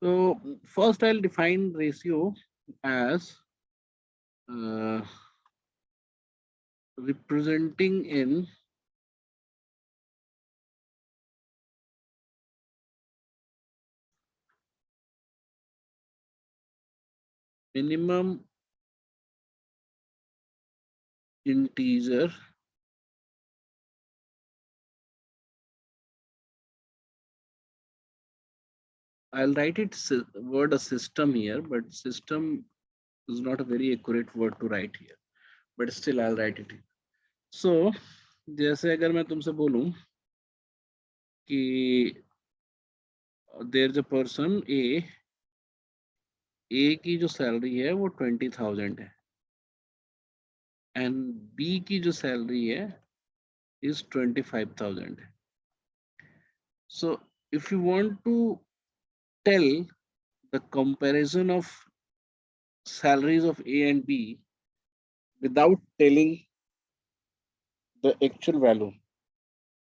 So first I'll define ratio as uh, representing in minimum integer I'll write it word a system here, but system is not a very accurate word to write here, but still I'll write it here. So जैसे अगर मैं तुमसे बोलूं कि there is a person ए की जो salary है वो 20,000 है एंड बी की जो सैलरी है इज 25,000 है. So if you want to tell the comparison of salaries of A and B without telling the actual value,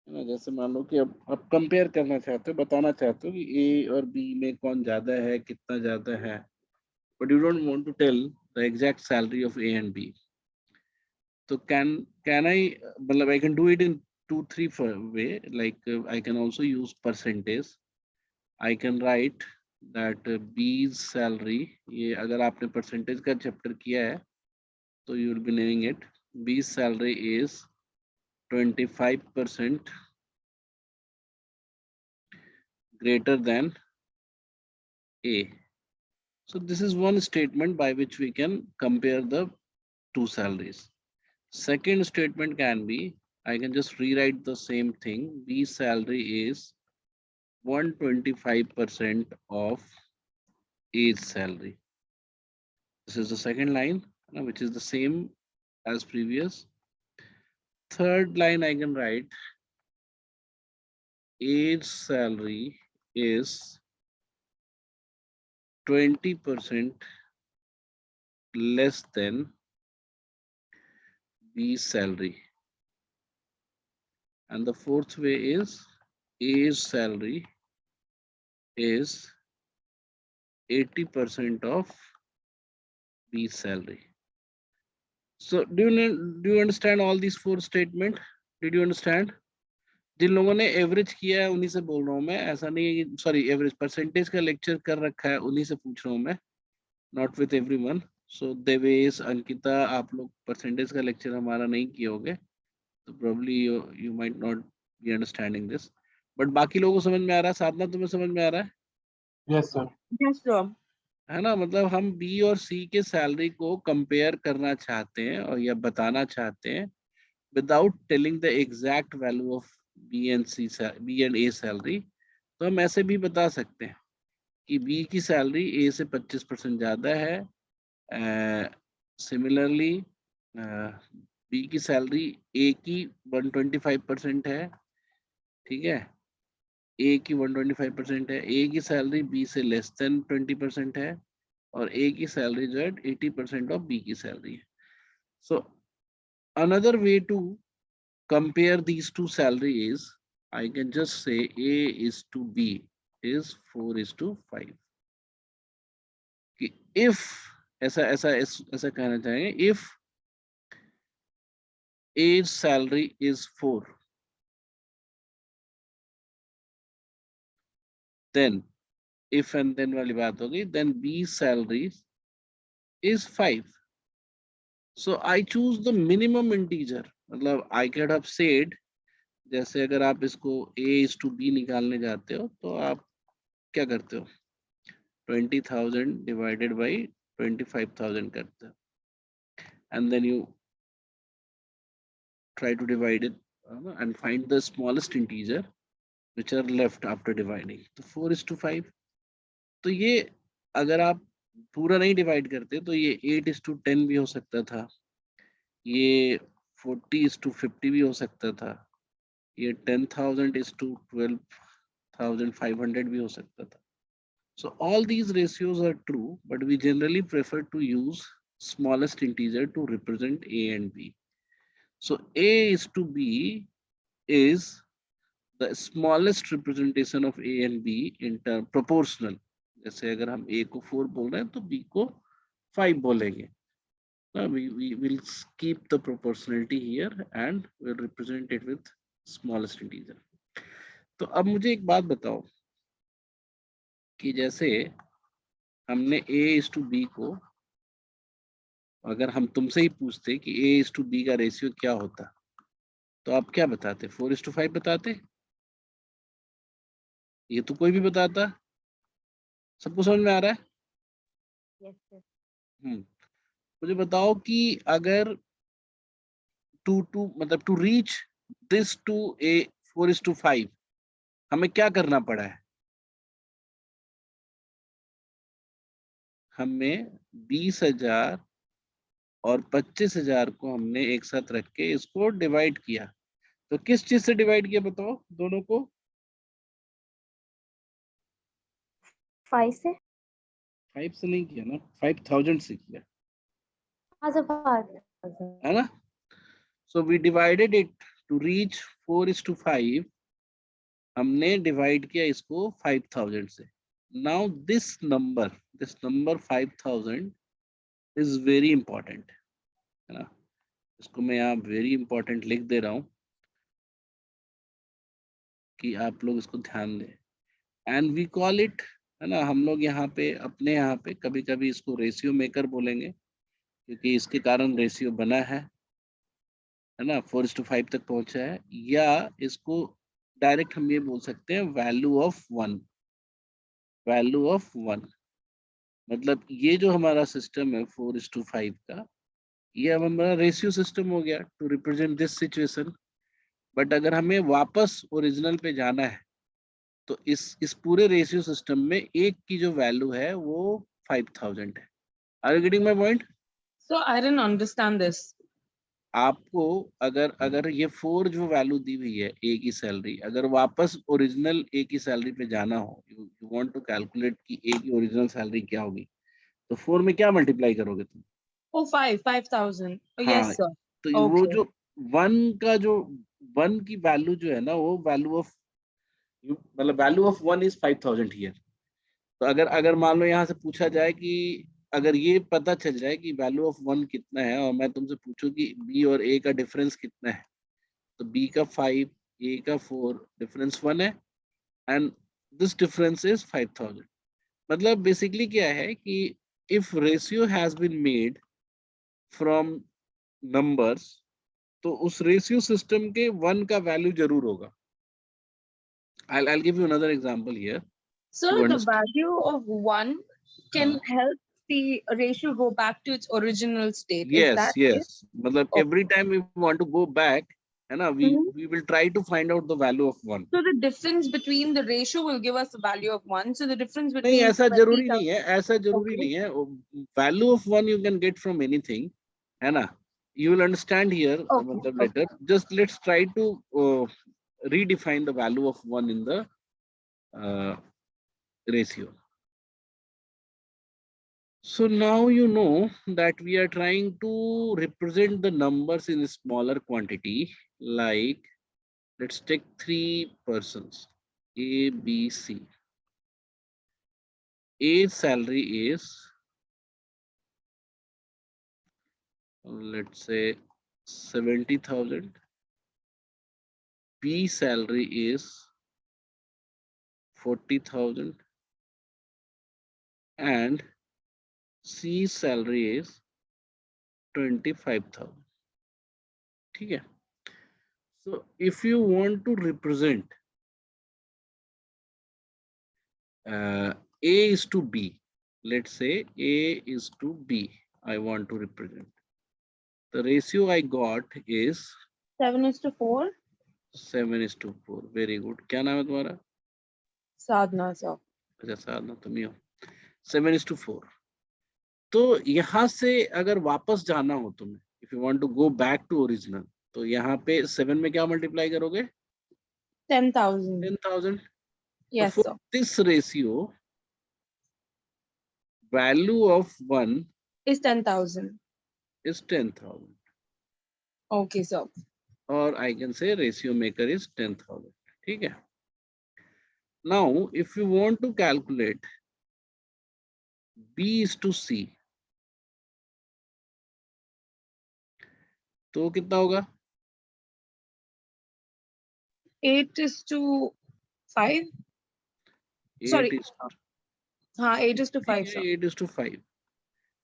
है ना, जैसे मान लो कि अब आप कंपेयर करना चाहते हो, बताना चाहते हो कि ए और बी में कौन ज्यादा है, कितना ज्यादा है, but you don't want to tell the exact salary of A and B. So can I मतलब I can do it in two three way, like I can also use percentage. I can write that B's salary, ये अगर आपने percentage का chapter किया है तो you will be knowing it. B's salary is 25% greater than A. So this is one statement by which we can compare the two salaries. Second statement can be, I can just rewrite the same thing. B salary is 125% of A's salary. This is the second line, which is the same as previous. Third line I can write, A's salary is 20% less than B's salary. And the fourth way is A's salary is 80% of B's salary. So do you understand all these four statement? Did you understand? जिन लोगों ने average किया है उन्हीं से बोल रहा हूँ मैं, ऐसा नहीं है कि सॉरी एवरेज परसेंटेज का लेक्चर कर रखा है उन्हीं से पूछ रहा हूँ मैं, नॉट विथ एवरीवन. सो देवेश, अंकिता, आप लोग परसेंटेज का लेक्चर हमारा नहीं किए होगे, तो probably you might not be understanding this, but बाकी लोगों को समझ में आ रहा है. साधना तुम्हें समझ में आ रहा है? Yes sir. Yes, sir. है ना, मतलब हम बी और सी के सैलरी को कंपेयर करना चाहते हैं और या बताना चाहते हैं without telling the exact value of B and C, B and A salary. तो हम ऐसे भी बता सकते हैं कि बी की सैलरी ए से 25% ज्यादा है. सिमिलरली बी की सैलरी ए की 125% है. ठीक है, ए की 125% है. ए की सैलरी बी से लेस देन 20% है और ए की सैलरी जो है 80% ऑफ बी की सैलरी है. So another way to compare these two salaries, I can just say A is to B is 4:5. If ऐसा कहना चाहेंगे, if A's salary is 4, then if and then वाली बात होगी, then B's salary is 5. So I choose the minimum integer. मतलब I could have said, जैसे अगर आप इसको A is to B निकालने जाते हो तो आप क्या करते हो, 20,000 divided by 25,000 करते हो, and then you try to divide it and find the smallest integer which are left after dividing. तो 4:5. तो ये अगर आप पूरा नहीं डिवाइड करते तो ये 8:10 भी हो सकता था, ये 40:50 भी हो सकता था, ये 10,000:12,500 भी हो सकता था. So all these ratios are true, but we generally prefer to use smallest integer to represent A and B. So A is to B is the smallest representation of A and B in term proportional. जैसे अगर हम A को 4 बोल रहे हैं तो B को 5 बोलेंगे. We will keep the proportionality here and we'll represent it with smallest integer. तो अब मुझे एक बात बताओ कि जैसे हमने A:B को, अगर हम तुमसे ही पूछते कि A:B का रेशियो क्या होता, तो आप क्या बताते? 4:5 बताते? ये तो कोई भी बताता. सबको समझ में आ रहा है? Yes, sir. मुझे बताओ कि अगर मतलब to reach this to A 4:5 हमें क्या करना पड़ा है? हमें 20,000 और 25,000 को हमने एक साथ रख के इसको डिवाइड किया. तो किस चीज से डिवाइड किया बताओ दोनों को? 5 से. 5 से नहीं किया ना, 5,000 से किया, हाँ सर, 5,000. है ना? So we divided it to reach 4:5. हमने डिवाइड किया इसको 5,000 से. Now this number 5,000 is very important, है ना? इसको मैं यहाँ वेरी इंपॉर्टेंट लिख दे रहा हूँ कि आप लोग इसको ध्यान दें. एंड वी कॉल इट, है ना, हम लोग यहाँ पे अपने यहाँ पे कभी कभी इसको रेशियो मेकर बोलेंगे, क्योंकि इसके कारण रेशियो बना है ना, 4:5 तक पहुंचा है. या इसको डायरेक्ट हम ये बोल सकते हैं वैल्यू ऑफ 1. वैल्यू ऑफ 1 मतलब ये जो हमारा सिस्टम है 4:5 का, ये अब हमारा रेशियो सिस्टम हो गया to represent this situation. But अगर हमें वापस ओरिजिनल पे जाना है तो इस पूरे रेशियो सिस्टम में एक की जो वैल्यू है वो 5,000 है. Are you getting my point? So I didn't understand this. आपको अगर अगर ये 4 जो वैल्यू दी हुई है ए की सैलरी, अगर वापस ओरिजिनल ए की सैलरी पे जाना हो, यू वांट टू कैलकुलेट कि ए की ओरिजिनल सैलरी क्या होगी, तो 4 में क्या मल्टीप्लाई करोगे तुम? Oh, 5,000. Oh, हाँ, yes, sir. तो वो Okay. जो 1 का जो 1 की वैल्यू जो है ना, वो वैल्यू ऑफ मतलब वैल्यू ऑफ 1 इज 5,000 हियर. तो अगर अगर मान लो यहाँ से पूछा जाए कि अगर ये पता चल जाए कि वैल्यू ऑफ 1 कितना है और मैं तुमसे पूछूं कि बी और ए का डिफरेंस कितना है, तो बी का 5, ए का 4, डिफरेंस 1 है एंड दिस डिफरेंस इज 5,000. मतलब बेसिकली क्या है कि if ratio has been made from numbers, तो उस रेशियो सिस्टम के 1 का वैल्यू जरूर होगा. I'll give you another example here So to the understand. value of 1 can help the ratio go back to its original state. Is Yes, that it? yes. मतलब Okay. every time we want to go back, है ना, Mhm. we will try to find out the value of 1. So the difference between the ratio will give us the value of 1. So the difference नहीं, between ऐसा जरूरी 20,000. नहीं है, ऐसा जरूरी Okay. नहीं है. Value of 1 you can get from anything, है ना? You will understand here, Okay. मतलब Okay. later. Just let's try to redefine the value of 1 in the ratio. So now you know that we are trying to represent the numbers in a smaller quantity. Like, let's take 3 persons, A, B, C. A's salary is, let's say, 70,000. B salary is 40,000 and C salary is 25,000. ठीक है? So if you want to represent A is to B, let's say A is to B, I want to represent. The ratio I got is 7:4. 7:4. Very good. क्या नाम है तुम्हारा? Sadhna, sir. अच्छा, साधना तुम ही हो. 7:4. तो यहाँ से अगर वापस जाना हो तुम्हें, if you want to go back to original, तो यहाँ पे 7 में क्या मल्टीप्लाई करोगे? 10,000. 10,000. Yes, For sir. this ratio, value of 1 Is 10,000. is 10,000. Okay, sir. Or I can say ratio maker is 10,000. ठीक है? Now, if you want to calculate B/C, तो कितना होगा? 8:5. 8 Sorry. is हाँ, 8:5, sir. 8:5.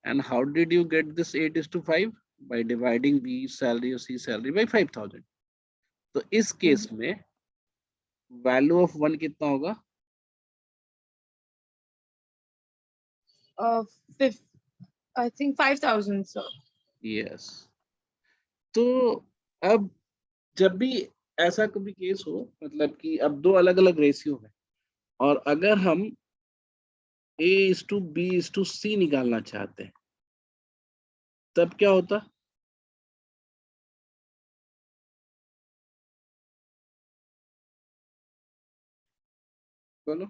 And how did you get this 8:5? By dividing B salary or C salary by 5,000. तो इस case में value of 1 कितना होगा? I think 5,000, sir. यस। तो अब जब भी ऐसा कभी केस हो, मतलब कि अब दो अलग अलग रेशियो है और अगर हम A/B/C निकालना चाहते हैं, तब क्या होता? बोलो।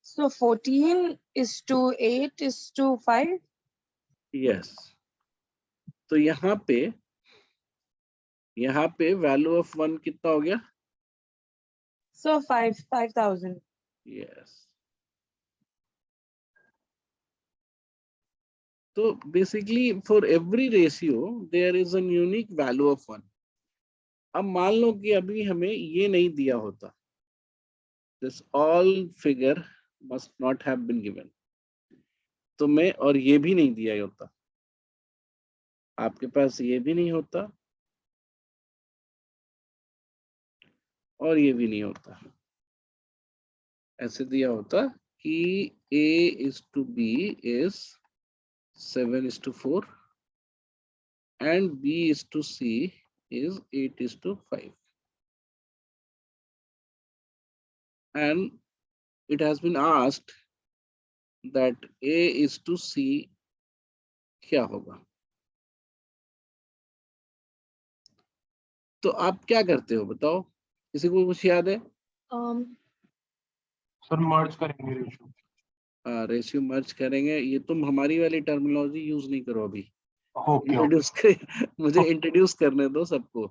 So 14:8:5. यस। तो यहाँ पे वैल्यू ऑफ 1 कितना हो गया? So 5,000. यस। तो basically for every ratio there is an unique value of 1। अब मान लो कि अभी हमें ये नहीं दिया होता, this all figure must not have been given, तो मैं और ये भी नहीं दिया होता, आपके पास ये भी नहीं होता और ये भी नहीं होता, ऐसे दिया होता कि A/B is 7:4 and B/C is 8:5, and it has been asked that A/C क्या होगा। तो आप क्या करते हो बताओ, किसी को कुछ याद है? सर मर्ज करेंगे रेशियो। रेशियो मर्ज करेंगे, ये तुम हमारी वाली टर्मिनोलॉजी यूज नहीं करो अभी, ओके इंट्रोड्यूस कर मुझे इंट्रोड्यूस करने दो सबको।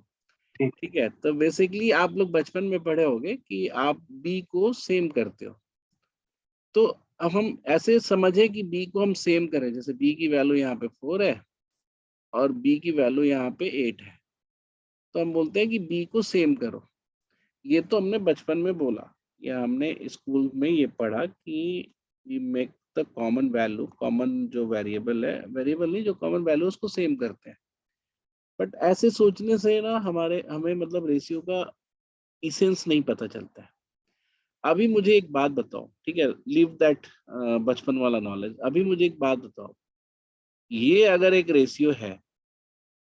ठीक। ठीक है, तो बेसिकली आप लोग बचपन में पढ़े होंगे कि आप बी को सेम करते हो, तो अब हम ऐसे समझे कि बी को हम सेम करें, जैसे बी की वैल्यू यहाँ पे 4 है और बी की वैल्यू यहाँ पे 8 है, तो हम बोलते हैं कि बी को सेम करो। ये तो हमने बचपन में बोला या हमने स्कूल में ये पढ़ा कि we make the common value, common जो वेरिएबल है, वेरिएबल नहीं, जो कॉमन वैल्यू उसको सेम करते हैं। बट ऐसे सोचने से ना हमें मतलब रेशियो का इसेंस नहीं पता चलता है। अभी मुझे एक बात बताओ, ठीक है, लीव दैट बचपन वाला नॉलेज, अभी मुझे एक बात बताओ, ये अगर एक रेशियो है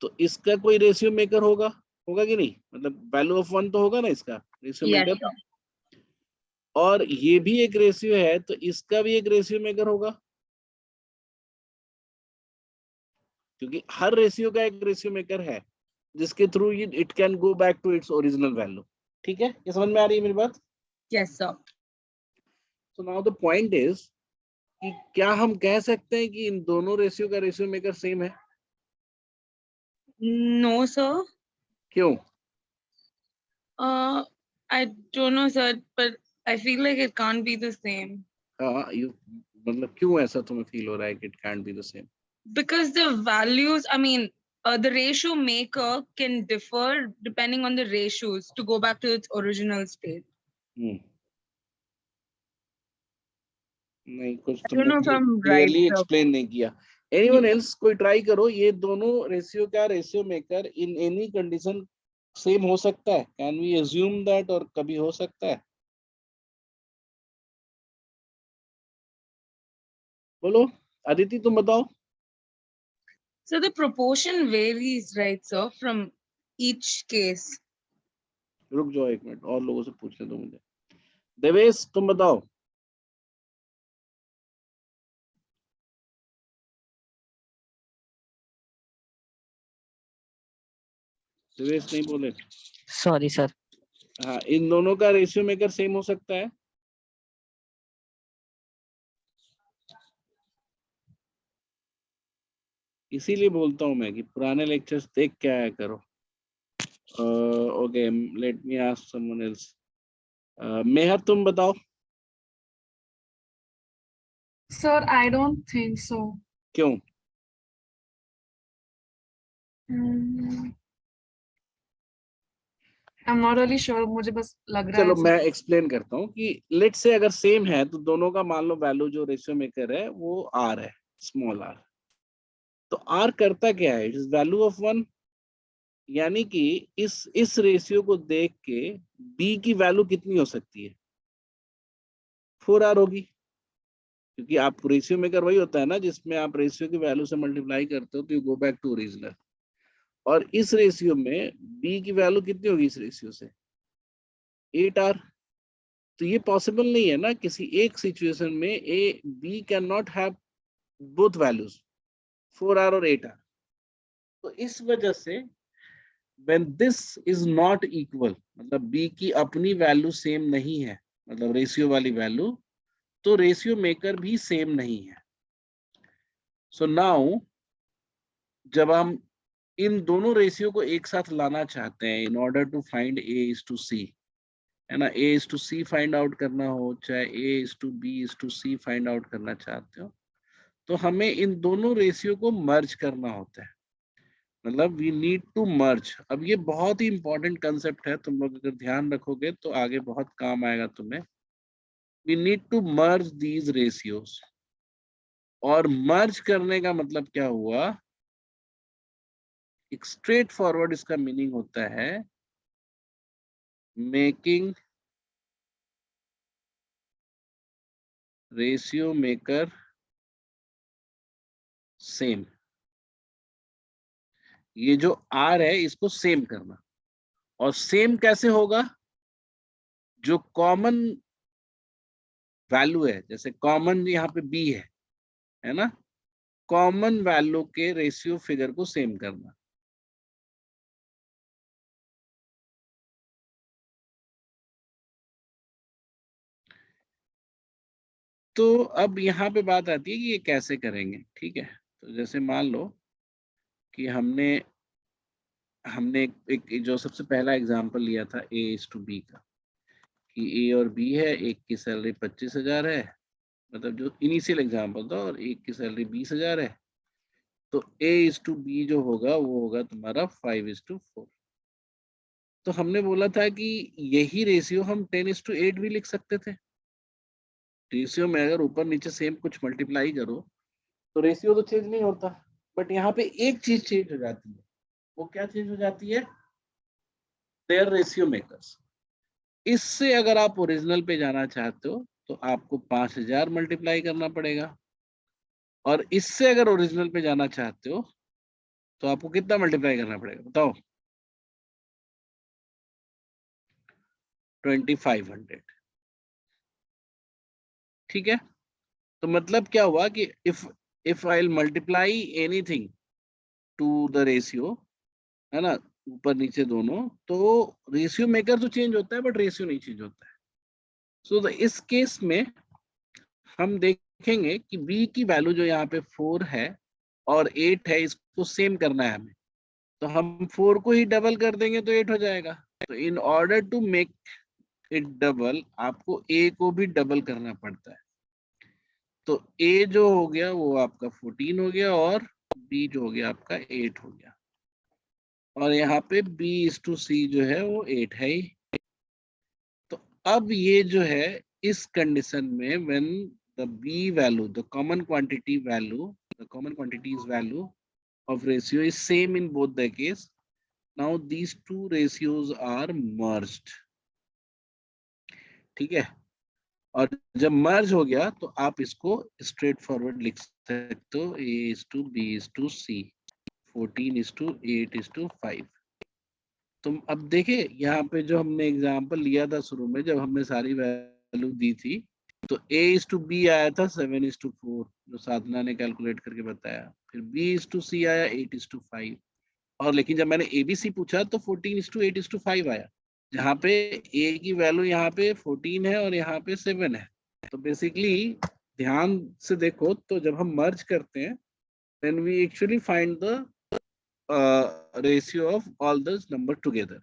तो इसका कोई रेशियो मेकर होगा कि नहीं? मतलब वैल्यू ऑफ 1 तो होगा ना इसका रेशियो Yes, मेकर, sir. और ये भी एक रेशियो है तो इसका भी एक रेशियो मेकर होगा, क्योंकि हर रेशियो का एक रेशियो मेकर है जिसके through it can go back to its original value. ठीक है, ये समझ में आ रही है मेरी बात? Yes, sir. So now the point is कि क्या हम कह सकते हैं कि इन दोनों रेशियो का रेशियो मेकर सेम है? No, sir. क्यों? I don't know, sir, but I feel like it can't be the same मतलब क्यों ऐसा तुम्हें फील हो रहा है कि it cantt be the same? because the values, I mean, the ratio maker can differ depending on the ratios to go back to its original state. नहीं, कुछ I don't know if तुमने I'm right, clearly sir. Explain नहीं किया। Anyone else, कोई try करो, ये दोनों ratio का ratio maker in any condition same हो सकता है? Can we assume that? और कभी हो सकता है? बोलो अदिति, तुम बताओ। So the proportion varies, right, sir, from each case. रुक जाओ एक मिनट, और लोगों से पूछने दो मुझे। देवेश तुम बताओ। देवेश नहीं बोले? Sorry sir. हाँ, इन दोनों का रेशियो मेकर सेम हो सकता है? इसीलिए बोलता हूं मैं कि पुराने लेक्चर्स देख के आया करो। Okay, let me ask someone else. Mehar तुम बताओ। Sir, I don't think so. क्यों? Hmm, I'm not really sure. मुझे बस लग रहा है चलो ऐसा। मैं एक्सप्लेन करता हूँ कि लेट से अगर सेम है तो दोनों का मान लो वैल्यू जो रेशियो मेकर है वो आर है, स्मॉल आर। तो आर करता क्या है? इट इज वैल्यू ऑफ 1, यानी कि इस रेशियो को देख के बी की वैल्यू कितनी हो सकती है? 4R होगी, क्योंकि आप रेशियो मेकर वही होता है ना जिसमें आप रेशियो की वैल्यू से मल्टीप्लाई करते हो तो you go back to original. और इस रेशियो में बी की वैल्यू कितनी होगी इस रेशियो से? 8R। तो ये पॉसिबल नहीं है ना, किसी एक सिचुएशन में A B can not have both values 4R और 8R। तो इस वजह से when this is not equal, मतलब b की अपनी वैल्यू सेम नहीं है, मतलब रेशियो वाली वैल्यू, तो रेशियो मेकर भी सेम नहीं है। सो नाउ जब हम इन दोनों रेशियो को एक साथ लाना चाहते हैं in order to find a is to c, है ना, a is to c find out करना हो, चाहे a is to b is to c find out करना चाहते हो, तो हमें इन दोनों रेशियो को मर्ज करना होता है, मतलब वी नीड टू मर्ज। अब ये बहुत ही इंपॉर्टेंट कंसेप्ट है, तुम लोग अगर ध्यान रखोगे तो आगे बहुत काम आएगा तुम्हें। We need to merge these ratios. और मर्ज करने का मतलब क्या हुआ? एक स्ट्रेट फॉरवर्ड इसका मीनिंग होता है मेकिंग रेशियो मेकर सेम। ये जो आर है इसको सेम करना। और सेम कैसे होगा? जो कॉमन वैल्यू है, जैसे कॉमन यहाँ पे बी है ना, कॉमन वैल्यू के रेशियो फिगर को सेम करना। तो अब यहाँ पे बात आती है कि ये कैसे करेंगे, ठीक है। तो जैसे मान लो कि हमने हमने एक जो सबसे पहला एग्जांपल लिया था a is to b का, कि a और b है, एक की सैलरी 25,000 है, मतलब जो इनिशियल एग्जांपल था, और एक की सैलरी 20,000 है। तो a is to b जो होगा वो होगा तुम्हारा 5 is to 4। तो हमने बोला था कि यही रेशियो हम 10 is to 8 भी लिख सकते थे। रेशियो में अगर ऊपर नीचे सेम कुछ मल्टीप्लाई करो तो रेशियो तो चेंज नहीं होता, बट यहाँ पे एक चीज चेंज हो जाती है। वो क्या चेंज हो जाती है? Their ratio makers. इससे अगर आप ओरिजिनल पे जाना चाहते हो तो आपको 5000 मल्टीप्लाई करना पड़ेगा, और इससे अगर ओरिजिनल पे जाना चाहते हो तो आपको कितना मल्टीप्लाई करना पड़ेगा बताओ? 2500। ठीक है। तो मतलब क्या हुआ कि if I will multiply anything to the ratio, है ना, ऊपर नीचे दोनों, तो रेशियो मेकर तो चेंज होता है बट रेशियो नहीं चेंज होता है। सो इस केस में हम देखेंगे कि b की वैल्यू जो यहाँ पे 4 है और 8 है, इसको सेम करना है हमें। तो हम 4 को ही डबल कर देंगे तो 8 हो जाएगा। तो in order to make it double आपको a को भी डबल करना पड़ता है। तो a जो हो गया वो आपका 14 हो गया, और b जो हो गया आपका 8 हो गया, और यहाँ पे b is to c जो है वो 8 है ही। तो अब ये जो है इस कंडीशन में when the b value, the common quantity value, the common quantities value of ratio is same in both the case, now these two ratios are merged। ठीक है। और जब मर्ज हो गया तो आप इसको स्ट्रेट फॉरवर्ड लिख सकते हो, a is to b is to c, 14 is to 8 is to 5। तुम अब देखे यहाँ पे जो हमने एग्जांपल लिया था शुरू में जब हमने सारी वैल्यू दी थी, तो a is to b आया था 7 is to 4 जो साधना ने कैलकुलेट करके बताया, फिर b is to c आया 8 is to 5, और लेकिन जब मैंने abc पूछा तो 14 is to 8 is to 5 आया, जहाँ पे a की वैल्यू यहाँ पे 14 है और यहाँ पे 7 है। तो बेसिकली ध्यान से देखो तो जब हम मर्ज करते हैं then we actually find the ratio of all those number together।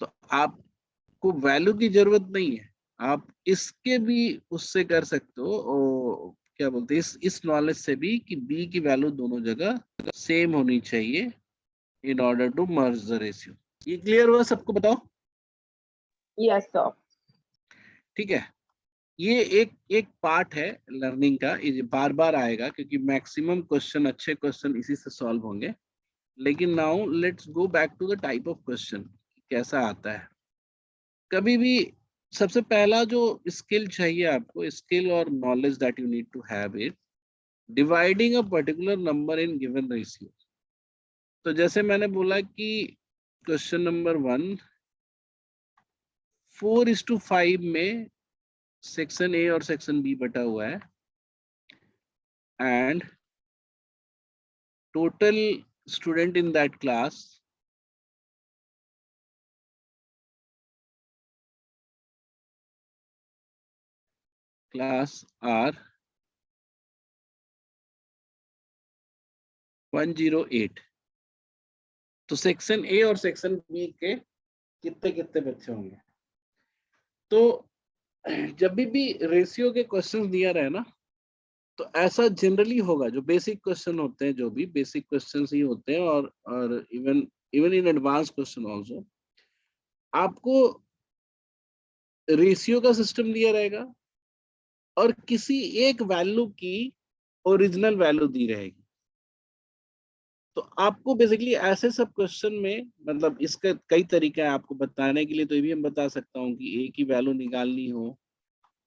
तो आपको वैल्यू की जरूरत नहीं है, आप इसके भी उससे कर सकते हो, क्या बोलते हैं इस नॉलेज से भी कि बी की वैल्यू दोनों जगह सेम होनी चाहिए in order to merge the ratio. ये क्लियर हुआ सबको? बताओ। Yes, sir. ठीक है, ये एक पार्ट है लर्निंग का, ये बार बार आएगा क्योंकि मैक्सिमम क्वेश्चन, अच्छे क्वेश्चन इसी से सॉल्व होंगे। लेकिन now let's go back to the type of question, कैसा आता है। कभी भी सबसे पहला जो स्किल चाहिए आपको, स्किल और knowledge that you need to have it, dividing a particular number in given ratio. तो जैसे मैंने बोला कि क्वेश्चन नंबर 1 4:5 में सेक्शन ए और सेक्शन बी बटा हुआ है and total student in that class are 108। तो सेक्शन ए और सेक्शन बी के कितने कितने बच्चे होंगे? तो जब भी रेशियो के क्वेश्चन दिया रहे ना, तो ऐसा जनरली होगा, जो बेसिक क्वेश्चन होते हैं, जो भी बेसिक क्वेश्चंस ही होते हैं, और even in advance question also, आपको रेशियो का सिस्टम दिया रहेगा और किसी एक वैल्यू की ओरिजिनल वैल्यू दी रहेगी। तो आपको बेसिकली ऐसे सब क्वेश्चन में, मतलब इसका कई तरीका है आपको बताने के लिए, तो ये भी हम बता सकता हूँ कि ए की वैल्यू निकालनी हो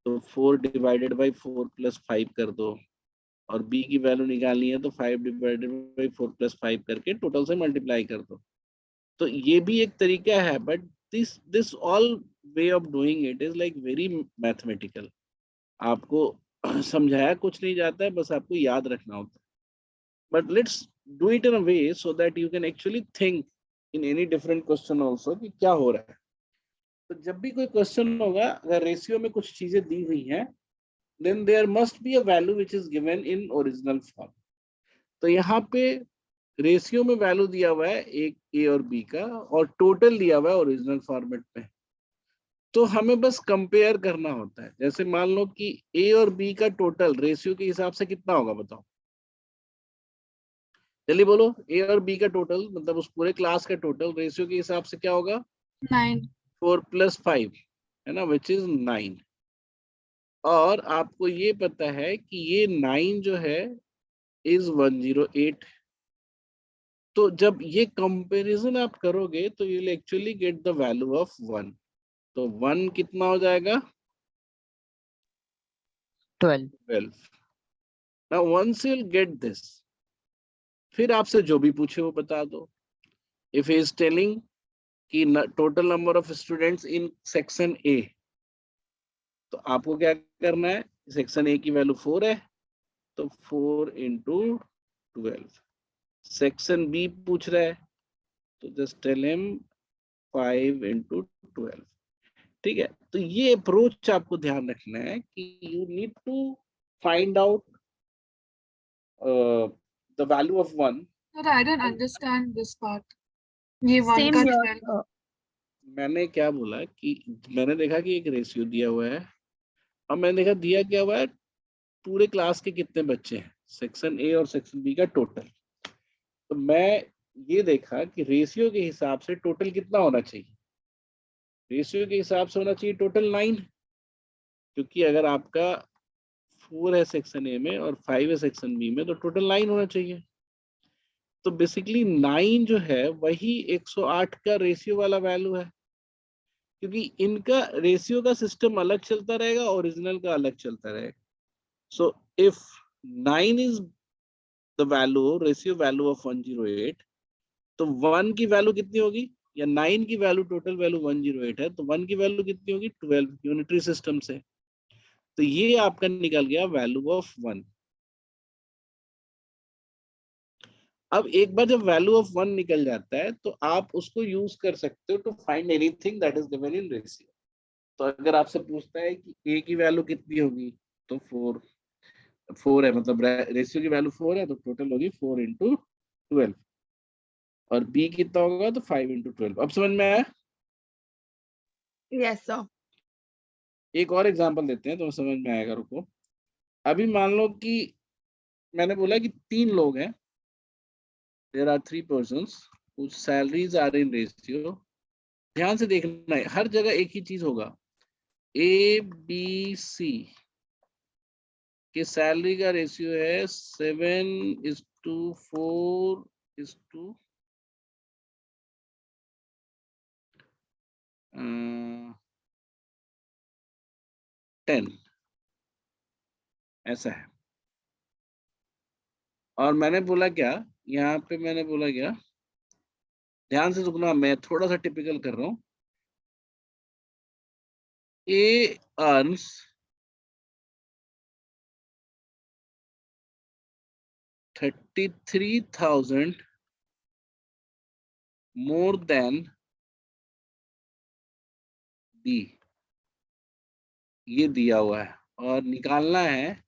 तो 4 डिवाइडेड बाई 4 प्लस 5 कर दो, और बी की वैल्यू निकालनी है तो 5 डिवाइडेड बाई 4 प्लस 5 करके टोटल से मल्टीप्लाई कर दो। तो ये भी एक तरीका है, but this all way of doing it is like very mathematical. आपको समझाया कुछ नहीं जाता है, बस आपको याद रखना होता है। But let's do it in a way so that you can actually think in any different question also कि क्या हो रहा है। तो जब भी कोई क्वेश्चन होगा, अगर रेशियो में कुछ चीजें दी हुई हैं, then there must be a value which is given in original form। तो यहाँ पे रेशियो में वैल्यू दिया हुआ है एक ए और बी का, और टोटल दिया हुआ है ओरिजिनल फॉर्मेट में। तो हमें बस कंपेयर करना होता है। जैसे मान लो कि ए और बी का टोटल रेशियो के हिसाब से कितना होगा, बताओ जल्दी बोलो। ए और बी का टोटल, मतलब उस पूरे क्लास का टोटल रेशियो के हिसाब से क्या होगा? 9। 4 + 5 है ना, विच इज 9। और आपको ये पता है कि ये 9 जो है इज 108। तो जब ये कंपैरिजन आप करोगे तो you will actually get the value of 1। तो 1 कितना हो जाएगा? 12। Now once you will get this, फिर आपसे जो भी पूछे वो बता दो। इफ ही इज टेलिंग कि total number of students in section A, तो आपको क्या करना है? सेक्शन ए की वैल्यू 4 है, तो 4 into 12। सेक्शन बी पूछ रहा है, तो जस्ट टेल हिम 5 into 12। ठीक है, तो ये अप्रोच आपको ध्यान रखना है कि you need to find out the value of 1। Sir, I don't understand this part. ये 1 Same का here, 12। sir. मैंने क्या बोला कि मैंने देखा कि एक रेशियो दिया हुआ है, और मैंने देखा दिया क्या हुआ है, पूरे क्लास के कितने बच्चे हैं, सेक्शन ए और सेक्शन बी का टोटल। तो मैं ये देखा कि रेशियो के हिसाब से टोटल कितना होना चाहिए। रेशियो के हिसाब से होना चाहिए टोटल 9, क्योंकि अगर आपका 4 है सेक्शन ए में और 5 है सेक्शन बी में, तो टोटल 9 होना चाहिए। तो बेसिकली 9 जो है वही 108 का रेशियो वाला वैल्यू है, क्योंकि इनका रेशियो का सिस्टम अलग चलता रहेगा, ओरिजिनल का अलग चलता रहेगा। So if 9 is the value, ratio value of 108, तो 1 की वैल्यू कितनी होगी, या 9 की वैल्यू, टोटल वैल्यू 108 है, तो 1 की वैल्यू कितनी होगी? 12, यूनिटरी सिस्टम से। तो ये आपका निकल गया वैल्यू ऑफ 1। अब एक बार जब वैल्यू ऑफ 1 निकल जाता है, तो आप उसको यूज कर सकते हो to find anything that is given in ratio. तो अगर आपसे पूछता है कि ए की वैल्यू कितनी होगी, तो 4 है, मतलब रेशियो की वैल्यू 4 है, तो टोटल होगी 4 into 12। और बी कितना होगा, तो 5 into 12। अब समझ में आया? Yes, sir. एक और एग्जांपल देते हैं तो समझ में आएगा, रुको। अभी मान लो कि मैंने बोला कि 3 लोग हैं, there are 3 persons whose salaries are in ratio. ध्यान से देखना है, हर जगह एक ही चीज होगा, ए बी सी के सैलरी का रेशियो है 7:4:10, ऐसा है। और मैंने बोला क्या, यहाँ पे मैंने बोला क्या, ध्यान से सुनना, मैं थोड़ा सा टिपिकल कर रहा हूँ। A earns 33,000 more than B, ये दिया हुआ है और निकालना है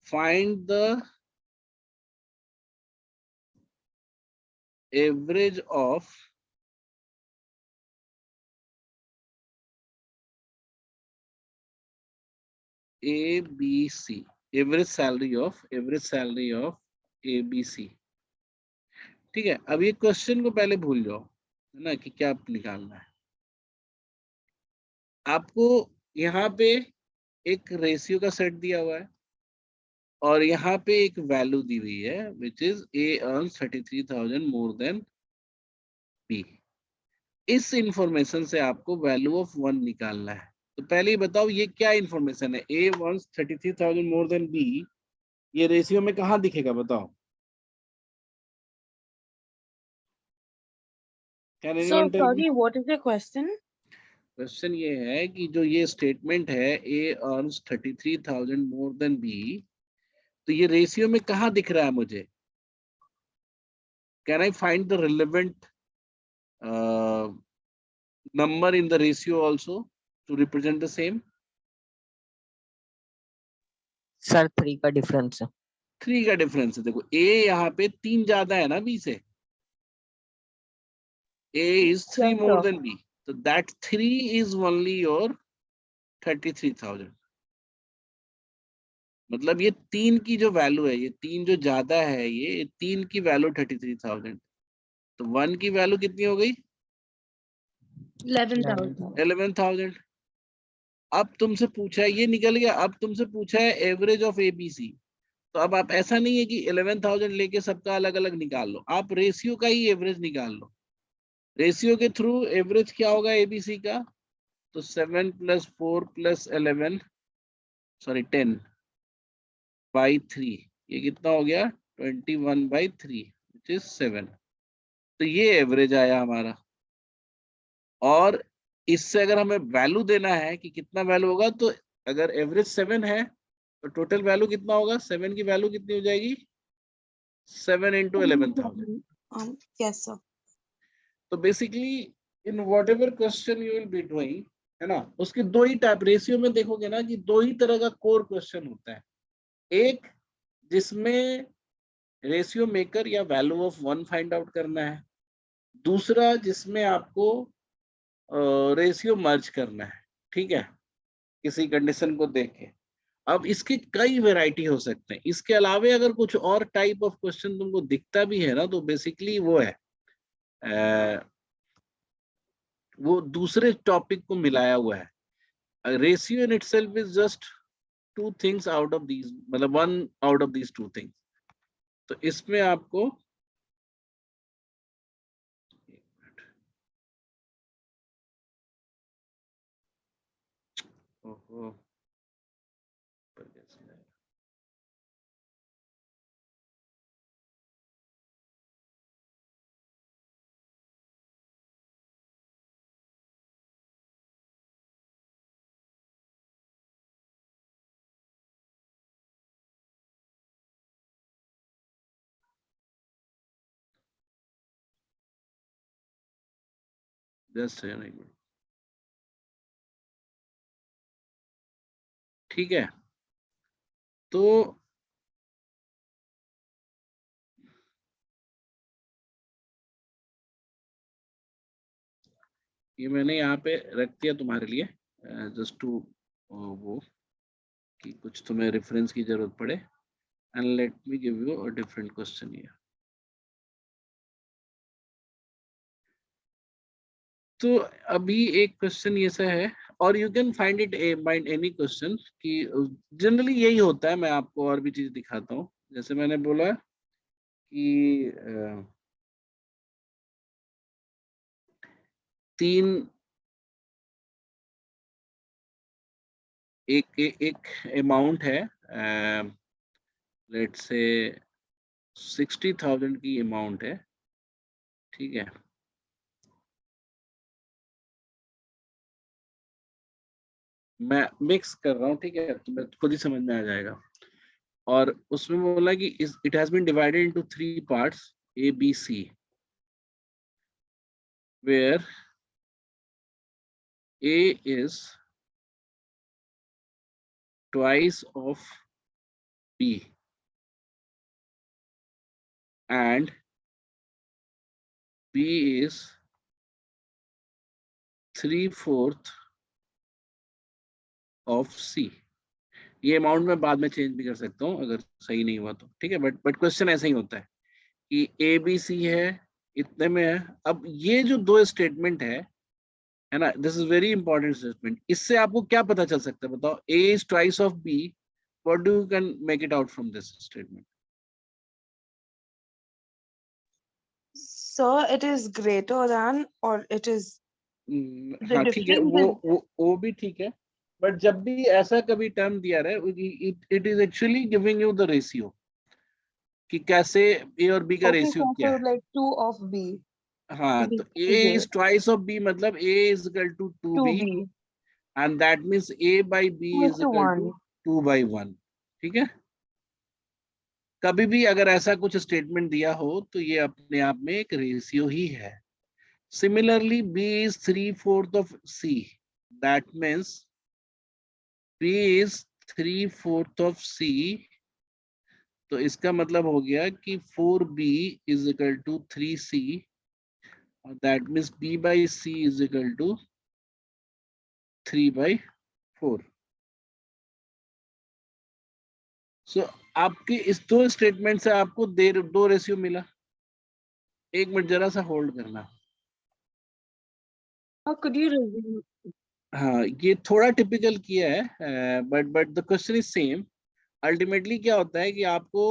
find the average of A B C, average salary of A B C. ठीक है, अब ये क्वेश्चन को पहले भूल जाओ, है ना, कि क्या निकालना है आपको। यहाँ पे एक रेशियो का सेट दिया हुआ है और यहाँ पे एक वैल्यू दी हुई है which is A earns 33,000 more than B. इस इंफॉर्मेशन से आपको वैल्यू ऑफ 1 निकालना है। तो पहले ही बताओ ये क्या इंफॉर्मेशन है, A earns 33,000 more than B, ये रेशियो में कहाँ दिखेगा बताओ? Can So anyone tell me? sorry, what is the question? Question ये है कि जो ये स्टेटमेंट है A earns 33,000 more than B, तो ये रेशियो में कहाँ दिख रहा है मुझे? Can I find the relevant number in the ratio also to represent the same? Sir 3 का डिफरेंस है। 3 का डिफरेंस है। देखो ए यहाँ पे 3 ज्यादा है ना बी से, a is 3 Yes, more sir. than b, so that 3 is only your 33,000। मतलब ये 3 की जो वैल्यू है, ये 3 जो ज्यादा है, ये 3 की वैल्यू 33,000, तो 1 की वैल्यू कितनी हो गई? 11,000. 11,000। अब तुमसे पूछा है, ये निकल गया, अब तुमसे पूछा है एवरेज ऑफ एबीसी। तो अब आप ऐसा नहीं है कि 11,000 लेके सबका अलग अलग निकाल लो, आप रेशियो का ही एवरेज निकाल लो। रेशियो के थ्रू एवरेज क्या होगा एबीसी का? तो 7 + 4 + 11 सॉरी 10/3, ये कितना हो गया? 21/3 विच इज 7। तो ये एवरेज आया हमारा। और इससे अगर हमें वैल्यू देना है कि कितना वैल्यू होगा, तो अगर एवरेज 7 है तो टोटल वैल्यू कितना होगा? 7 की वैल्यू कितनी हो जाएगी? 7 × 11,000। Yes, sir. तो basically in what ever question you will be doing, है ना, उसके दो ही टाइप, रेशियो में देखोगे ना कि दो ही तरह का कोर क्वेश्चन होता है। एक जिसमें रेशियो मेकर या वैल्यू ऑफ 1 फाइंड आउट करना है, दूसरा जिसमें आपको रेशियो मर्ज करना है। ठीक है, किसी कंडीशन को देख के। अब इसके कई वैरायटी हो सकते हैं। इसके अलावे अगर कुछ और टाइप ऑफ क्वेश्चन तुमको दिखता भी है ना, तो बेसिकली वो है वो दूसरे टॉपिक को मिलाया हुआ है। Ratio in itself is just 2 things out of these, मतलब 1 आउट ऑफ दीज 2 थिंग्स। तो इसमें आपको ओहो, जस्ट ठीक है। तो ये मैंने यहाँ पे रख दिया तुम्हारे लिए, जस्ट टू वो कि कुछ तुम्हें रेफरेंस की जरूरत पड़े, and let me give you a different question here. तो अभी एक क्वेश्चन ये सा है, और you can find it by any question, कि जनरली यही होता है। मैं आपको और भी चीज दिखाता हूँ। जैसे मैंने बोला कि 3 एक अमाउंट है, लेट्स से 60,000 की अमाउंट है, ठीक है। मैं मिक्स कर रहा हूँ, ठीक है, तुम्हें खुद ही समझ में आ जाएगा। और उसमें बोला कि it has been divided into 3 parts A, B, C, where A is twice of B and B is 3/4 of C। ये अमाउंट मैं बाद में चेंज भी कर सकता हूँ अगर सही नहीं हुआ तो, ठीक है। बट क्वेश्चन ऐसा ही होता है कि ABC है, इतने में है। अब ये जो 2 स्टेटमेंट है ना, this is very important statement. इससे आपको क्या पता चल सकता है बताओ? A is twice of B, what do you can make it out from this statement? Sir, it is greater than or it is the हाँ ठीक है, difference is वो भी ठीक है। बट जब भी ऐसा कभी टर्म दिया रहे, it is actually giving you the ratio, कि कैसे A और B का okay, रेशियो sir, क्या so है। like 2 of B हाँ, is तो A is is twice of B, मतलब A is equal to 2B, 2B, and that means A by B 2 is to equal 1. to 2 by 1, ठीक है। कभी भी अगर ऐसा कुछ स्टेटमेंट दिया हो तो ये अपने आप में एक रेशियो ही है। Similarly B is 3/4 of C, that means B is 3/4 of C, तो इसका मतलब हो गया कि 4B is equal to 3C, और that means B by C is equal to 3/4। सो आपके इस 2 स्टेटमेंट से आपको 2 रेशियो मिला। एक मिनट जरा सा होल्ड करना। Could you resume? हाँ, ये थोड़ा टिपिकल किया है, but the question is same. Ultimately क्या होता है कि आपको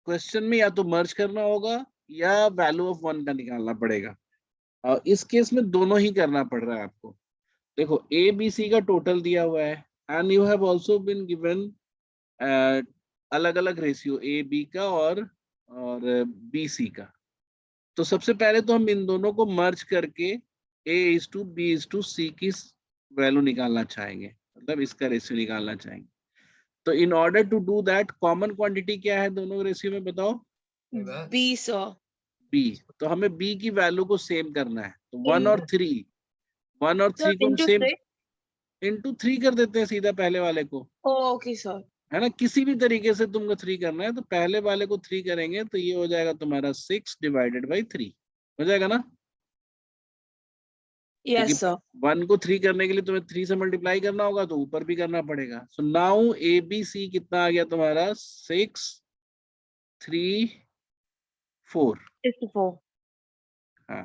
क्वेश्चन में या तो मर्ज करना होगा या वैल्यू ऑफ 1 का निकालना पड़ेगा। इस केस में दोनों ही करना पड़ रहा है आपको। देखो ABC का टोटल दिया हुआ है, and you have also been given अलग अलग रेशियो AB का और BC का। तो सबसे पहले तो हम इन दोनों को मर्ज करके A/B/C की वैल्यू निकालना चाहेंगे, मतलब इसका रेशियो निकालना चाहेंगे। तो in order to do that, common quantity क्या है दोनों रेशियो में बताओ? B, sir. B। तो हमें B की वैल्यू को सेम करना है, तो 1 और 3 Sir, को हम into सेम 6? इंटू 3 कर देते हैं सीधा पहले वाले को, Oh, okay, sir. है ना। किसी भी तरीके से तुमको 3 करना है, तो पहले वाले को 3 करेंगे तो ये हो जाएगा तुम्हारा 6 डिवाइडेड बाई 3 हो जाएगा ना। क्योंकि Yes, sir. 1 को 3 करने के लिए तुम्हें 3 से मल्टीप्लाई करना होगा, तो ऊपर भी करना पड़ेगा। सो नाउ ABC कितना आ गया तुम्हारा? 6, 3, 4। 64. हाँ,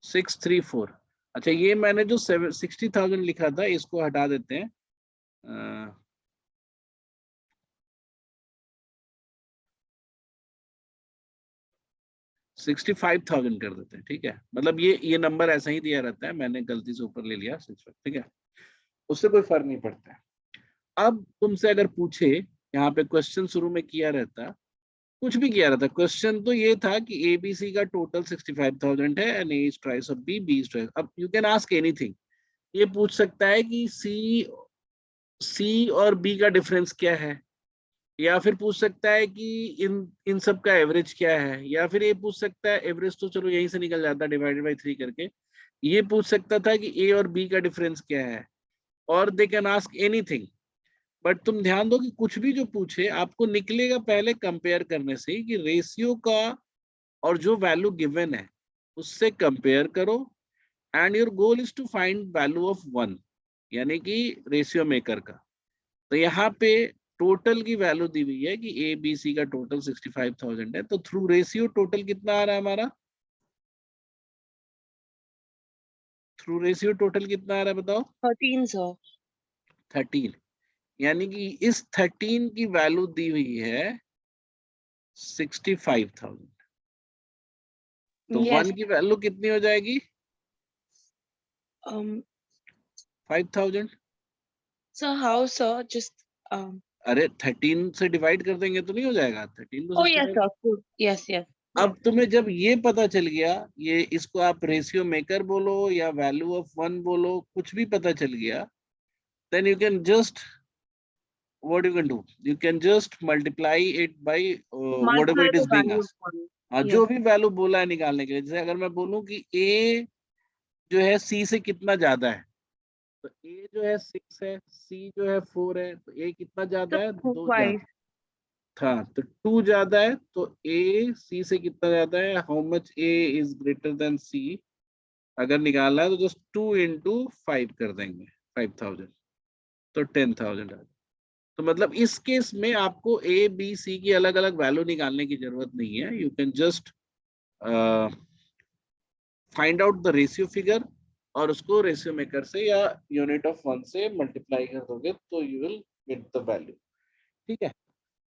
6, 3, 4। अच्छा, ये मैंने जो 60,000 लिखा था इसको हटा देते हैं। 65,000 कर देते हैं, ठीक है। मतलब ये नंबर ऐसा ही दिया रहता है, मैंने गलती से ऊपर ले लिया 65, ठीक है। उससे कोई फर्क नहीं पड़ता है। अब तुमसे अगर पूछे, यहाँ पे क्वेश्चन शुरू में किया रहता, कुछ भी किया रहता, क्वेश्चन तो ये था कि ABC का टोटल 65,000 है and A is twice of B, B is twice। अब यू कैन आस्क एनीथिंग। ये पूछ सकता है कि C और B का डिफरेंस क्या है, या फिर पूछ सकता है कि इन सब का एवरेज क्या है, या फिर ये पूछ सकता है, एवरेज तो चलो यहीं से निकल जाता डिवाइडेड बाई 3 करके। ये पूछ सकता था कि A और B का डिफरेंस क्या है, और they can ask anything. But तुम ध्यान दो कि कुछ भी जो पूछे आपको निकलेगा पहले कंपेयर करने से, कि रेशियो का और जो वैल्यू गिवन है उससे कंपेयर करो, and your goal is to find value of 1, यानी कि रेशियो मेकर का। तो यहाँ पे टोटल की वैल्यू दी हुई है कि ए बी सी का टोटल 65,000 है, तो थ्रू रेशियो टोटल कितना आ रहा है हमारा? थ्रू रेशियो टोटल कितना आ रहा है बताओ? 13 सर। 13, यानी कि इस 13 की वैल्यू दी हुई है 65,000। तो Yes. 1 की वैल्यू कितनी हो जाएगी? Um, 5,000। so how, sir? Just अरे 13 से डिवाइड कर देंगे तो नहीं हो जाएगा? 13 को oh yes, 65। sir. Good. Yes, yes. अब तुम्हें जब ये पता चल गया, ये इसको आप रेशियो मेकर बोलो या वैल्यू ऑफ 1 बोलो, कुछ भी पता चल गया, then you can just, what you can do, you can just multiply it by whatever Multiply it the is being value of asked. one. हाँ, जो भी वैल्यू बोला है निकालने के लिए, जैसे अगर मैं बोलूं कि a जो है c से कितना ज्यादा है, तो a जो है 6 है, c जो है 4 है, तो a कितना ज्यादा है? 2 Why? ज्यादा था, तो 2 ज्यादा है, तो a c से कितना ज्यादा है? How much a is greater than c, अगर निकालना है तो जस्ट 2 into 5 कर देंगे, 5,000, तो 10,000 आ जाए। तो मतलब इस केस में आपको ए बी सी की अलग अलग वैल्यू निकालने की जरूरत नहीं है, you can just find out the ratio figure और उसको रेशियो मेकर से या यूनिट ऑफ 1 से मल्टीप्लाई कर दोगे तो you will gate the value. ठीक है,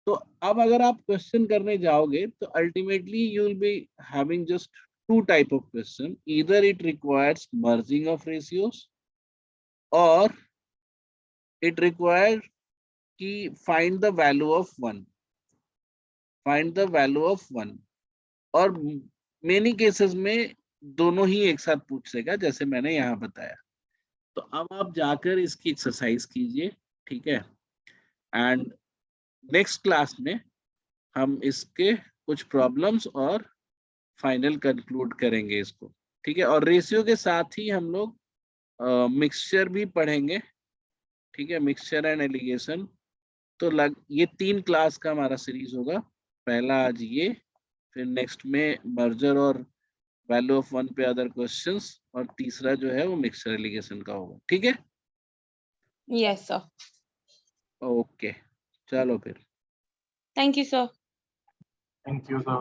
तो अब अगर आप क्वेश्चन करने जाओगे तो ultimately you will be having just two type of question, either it requires merging of ratios or it requires कि find the value of 1, find the value of 1, और many cases में दोनों ही एक साथ पूछ लेगा जैसे मैंने यहाँ बताया। तो अब आप जाकर इसकी एक्सरसाइज कीजिए, ठीक है, एंड नेक्स्ट क्लास में हम इसके कुछ प्रॉब्लम्स और फाइनल कंक्लूड करेंगे इसको, ठीक है। और रेशियो के साथ ही हम लोग मिक्सचर भी पढ़ेंगे, ठीक है, मिक्सचर एंड एलिगेशन। तो ये 3 क्लास का हमारा सीरीज होगा, पहला आज ये, फिर नेक्स्ट में मर्जर और वैल्यू ऑफ 1 पे अदर क्वेश्चंस, और तीसरा जो है वो मिक्सचर एलिगेशन का होगा, ठीक है। Yes, sir. ओके, चलो फिर। Thank you, sir. Thank you, sir.